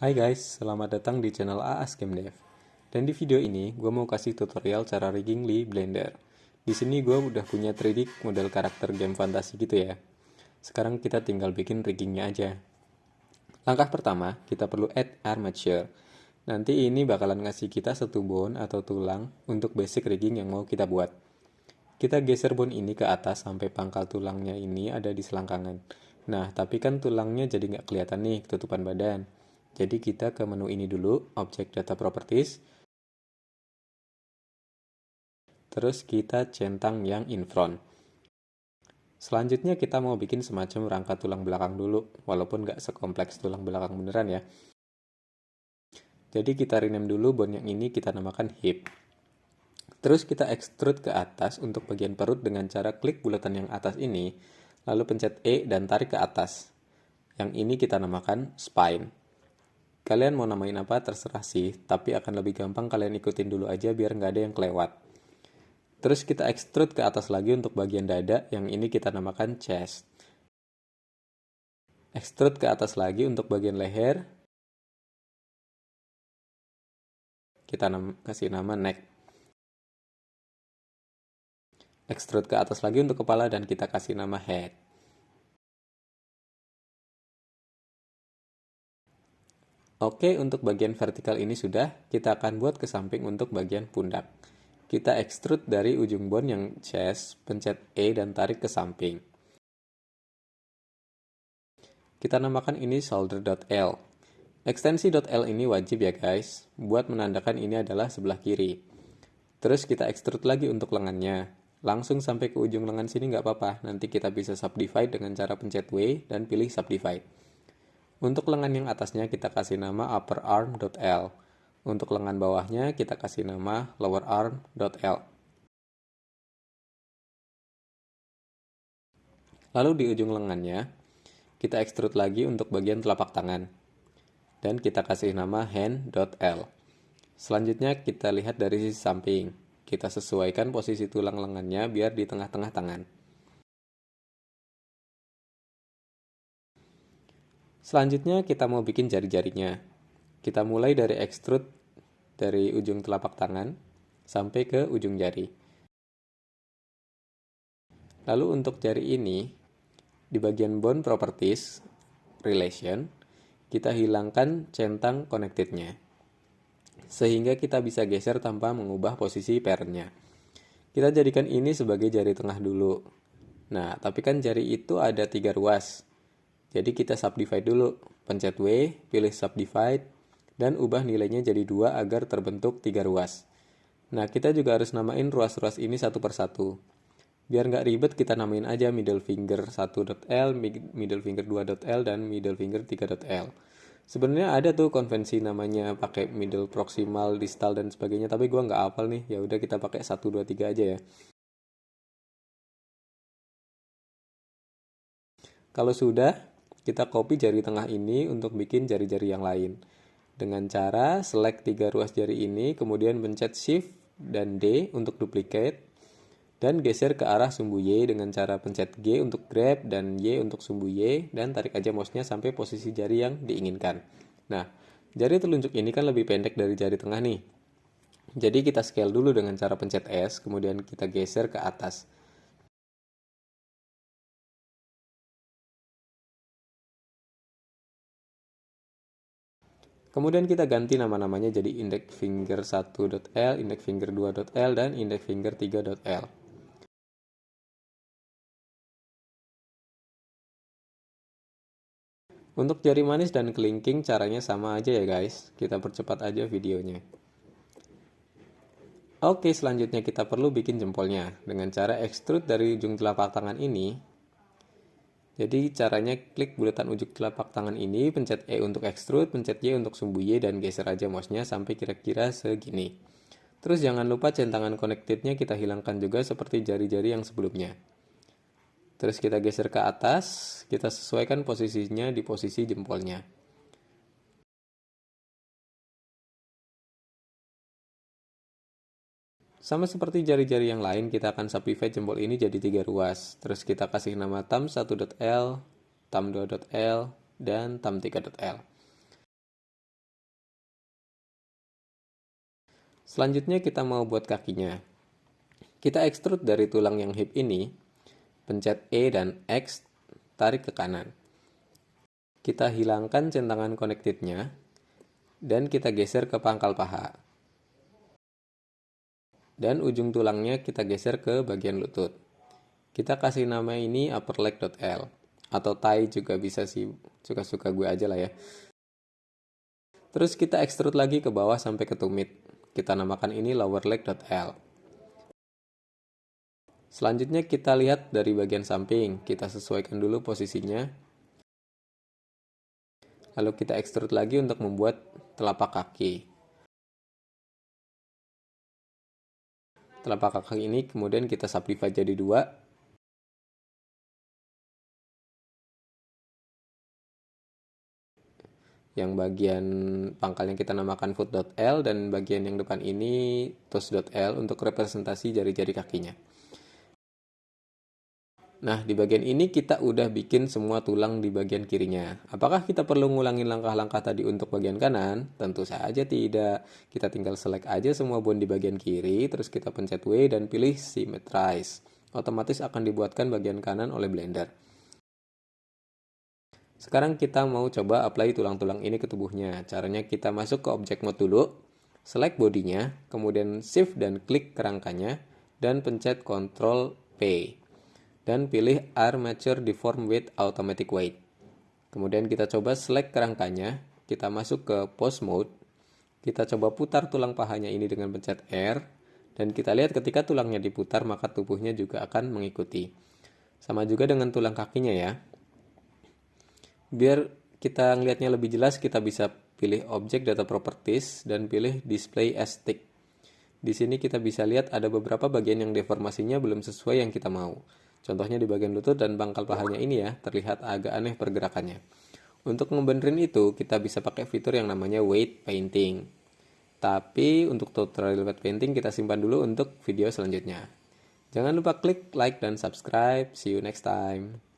Hai guys, selamat datang di channel AAS Game Dev. Dan di video ini, gue mau kasih tutorial cara rigging di Blender. Di sini gue udah punya 3D model karakter game fantasi gitu ya. Sekarang kita tinggal bikin riggingnya aja. Langkah pertama, kita perlu add armature. Nanti ini bakalan ngasih kita satu bone atau tulang untuk basic rigging yang mau kita buat. Kita geser bone ini ke atas sampai pangkal tulangnya ini ada di selangkangan. Nah, tapi kan tulangnya jadi nggak kelihatan nih ketutupan badan. Jadi kita ke menu ini dulu, Object Data Properties. Terus kita centang yang in front. Selanjutnya kita mau bikin semacam rangka tulang belakang dulu, walaupun nggak sekompleks tulang belakang beneran ya. Jadi kita rename dulu bone yang ini kita namakan hip. Terus kita extrude ke atas untuk bagian perut dengan cara klik bulatan yang atas ini, lalu pencet E dan tarik ke atas. Yang ini kita namakan spine. Kalian mau namain apa terserah sih, tapi akan lebih gampang kalian ikutin dulu aja biar nggak ada yang kelewat. Terus kita extrude ke atas lagi untuk bagian dada, yang ini kita namakan chest. Extrude ke atas lagi untuk bagian leher, kita kasih nama neck. Extrude ke atas lagi untuk kepala dan kita kasih nama head. Oke, untuk bagian vertikal ini sudah, kita akan buat ke samping untuk bagian pundak. Kita extrude dari ujung bone yang chest, pencet E dan tarik ke samping. Kita namakan ini shoulder.L. Ekstensi .L ini wajib ya guys, buat menandakan ini adalah sebelah kiri. Terus kita extrude lagi untuk lengannya. Langsung sampai ke ujung lengan sini nggak apa-apa, nanti kita bisa subdivide dengan cara pencet W dan pilih subdivide. Untuk lengan yang atasnya kita kasih nama upper arm.L. Untuk lengan bawahnya kita kasih nama lower arm.L. Lalu di ujung lengannya, kita extrude lagi untuk bagian telapak tangan. Dan kita kasih nama hand.L. Selanjutnya kita lihat dari sisi samping. Kita sesuaikan posisi tulang lengannya biar di tengah-tengah tangan. Selanjutnya kita mau bikin jari-jarinya. Kita mulai dari extrude dari ujung telapak tangan sampai ke ujung jari. Lalu untuk jari ini, di bagian bone properties, relation, kita hilangkan centang connected-nya. Sehingga kita bisa geser tanpa mengubah posisi parent-nya. Kita jadikan ini sebagai jari tengah dulu. Nah, tapi kan jari itu ada 3 ruas. Jadi kita subdivide dulu. Pencet W, pilih subdivide, dan ubah nilainya jadi 2 agar terbentuk 3 ruas. Nah, kita juga harus namain ruas-ruas ini satu persatu. Biar nggak ribet, kita namain aja middle finger 1.L, middle finger 2.L, dan middle finger 3.L. Sebenarnya ada tuh konvensi namanya pakai middle proximal, distal, dan sebagainya, tapi gue nggak hafal nih. Ya udah kita pakai 1, 2, 3 aja ya. Kalau sudah, kita copy jari tengah ini untuk bikin jari-jari yang lain. Dengan cara select 3 ruas jari ini, kemudian pencet Shift dan D untuk duplicate, dan geser ke arah sumbu Y dengan cara pencet G untuk grab dan Y untuk sumbu Y, dan tarik aja mouse-nya sampai posisi jari yang diinginkan. Nah, jari telunjuk ini kan lebih pendek dari jari tengah nih. Jadi kita scale dulu dengan cara pencet S, kemudian kita geser ke atas. Kemudian kita ganti nama-namanya jadi index finger 1.L, index finger 2.L, dan index finger 3.L. Untuk jari manis dan kelingking caranya sama aja ya guys. Kita percepat aja videonya. Oke, selanjutnya kita perlu bikin jempolnya dengan cara extrude dari ujung telapak tangan ini. Jadi caranya klik bulatan ujung telapak tangan ini, pencet E untuk extrude, pencet Y untuk sumbu Y, dan geser aja mouse-nya sampai kira-kira segini. Terus jangan lupa centangan connected-nya kita hilangkan juga seperti jari-jari yang sebelumnya. Terus kita geser ke atas, kita sesuaikan posisinya di posisi jempolnya. Sama seperti jari-jari yang lain, kita akan subdivide jempol ini jadi 3 ruas. Terus kita kasih nama thumb 1.L, thumb 2.L, dan thumb 3.L. Selanjutnya kita mau buat kakinya. Kita extrude dari tulang yang hip ini, pencet E dan X, tarik ke kanan. Kita hilangkan centangan connected-nya, dan kita geser ke pangkal paha. Dan ujung tulangnya kita geser ke bagian lutut. Kita kasih nama ini upper leg.L, atau thigh juga bisa sih, suka-suka gue aja lah ya. Terus kita extrude lagi ke bawah sampai ke tumit. Kita namakan ini lower leg.L. Selanjutnya kita lihat dari bagian samping, kita sesuaikan dulu posisinya. Lalu kita extrude lagi untuk membuat telapak kaki. Telapak kaki ini kemudian kita simplify jadi 2. Yang bagian pangkalnya kita namakan foot.L dan bagian yang depan ini toes.L untuk representasi jari-jari kakinya. Nah, di bagian ini kita udah bikin semua tulang di bagian kirinya. Apakah kita perlu ngulangin langkah-langkah tadi untuk bagian kanan? Tentu saja tidak. Kita tinggal select aja semua bone di bagian kiri, terus kita pencet W dan pilih Symmetrize. Otomatis akan dibuatkan bagian kanan oleh Blender. Sekarang kita mau coba apply tulang-tulang ini ke tubuhnya. Caranya kita masuk ke Object Mode dulu, select bodinya, kemudian Shift dan klik kerangkanya, dan pencet Ctrl P. Dan pilih Armature Deform with Automatic Weight. Kemudian kita coba select kerangkanya, kita masuk ke Pose Mode, kita coba putar tulang pahanya ini dengan pencet R, dan kita lihat ketika tulangnya diputar maka tubuhnya juga akan mengikuti. Sama juga dengan tulang kakinya ya. Biar kita ngelihatnya lebih jelas, kita bisa pilih Object Data Properties dan pilih Display as Stick. Di sini kita bisa lihat ada beberapa bagian yang deformasinya belum sesuai yang kita mau. Contohnya di bagian lutut dan pangkal pahanya ini ya, terlihat agak aneh pergerakannya. Untuk ngebenerin itu, kita bisa pakai fitur yang namanya weight painting. Tapi untuk tutorial weight painting kita simpan dulu untuk video selanjutnya. Jangan lupa klik like dan subscribe. See you next time.